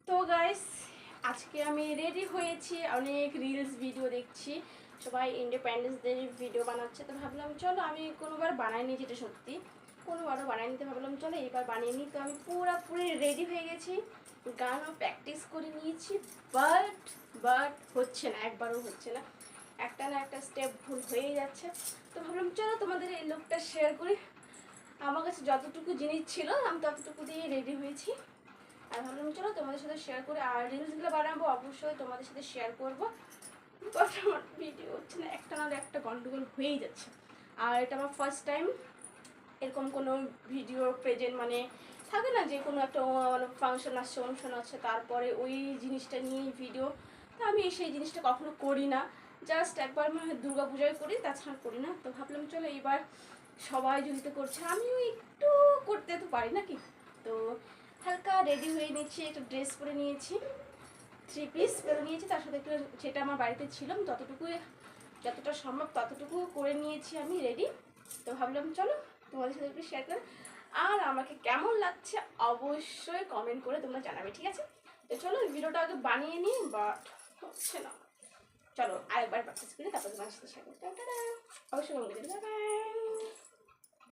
তো গাইস, আজকে আমি রেডি হয়েছি, অনেক রিলস ভিডিও দেখছি, সবাই ইন্ডিপেন্ডেন্স ডে ভিডিও বানাচ্ছে। তো ভাবলাম চলো, আমি কোনোবার বানাইনি, যেটা সত্যি কোনোবারও বানাইনি, তো ভাবলাম চলো এইবার বানিয়ে নিই। তো আমি পুরোপুরি রেডি হয়ে গেছি, গানও প্র্যাকটিস করে নিয়েছি, বাট হচ্ছে না, একবারও হচ্ছে না, একটা না একটা স্টেপ ভুল হয়ে যাচ্ছে। তো ভাবলাম চলো তোমাদের এই লুকটা শেয়ার করি। আমার কাছে যতটুকু জিনিস ছিল আমি ততটুকু দিয়ে রেডি হয়েছি, আর ভাবলাম চলো তোমাদের সাথে শেয়ার করে। আর রিলসগুলো বানাবো অবশ্যই তোমাদের সাথে শেয়ার করবো, বাট আমার ভিডিও হচ্ছে না, একটা না একটা গন্ডগোল হয়েই যাচ্ছে। আর এটা আমার ফার্স্ট টাইম এরকম কোনো ভিডিও প্রেজেন্ট, মানে থাকে না যে কোনো একটা ফাংশন আসছে, অনুষ্ঠান আছে, তারপরে ওই জিনিসটা নিয়েই ভিডিও। তো আমি সেই জিনিসটা কখনো করি না, জাস্ট একবার মানে দুর্গা পূজায় করি, তাছাড়া করি না। তো ভাবলাম চলো এইবার সবাই যদি তো করছে, আমিও একটু করতে তো পারি নাকি। তো হালকা রেডি হয়ে নিচ্ছি, একটা ড্রেস পরে নিয়েছি, 3 পিস পরে নিয়েছি, তার সাথে একটু যেটা আমার বাড়িতে ছিল ততটুকু, যতটা সম্ভব ততটুকু করে নিয়েছি আমি রেডি। তো ভাবলাম চলো তোমাদের সাথে একটু শেয়ার করে, আর আমাকে কেমন লাগছে অবশ্যই কমেন্ট করে তোমরা জানাবে, ঠিক আছে? তো চলো ভিডিওটা আগে বানিয়ে নিই, বাট হচ্ছে না। চলো আরেকবার প্র্যাকটিস করি, তারপর তোমার সাথে শেয়ার করতে। অবশ্যই কমেন্ট করে, বাই।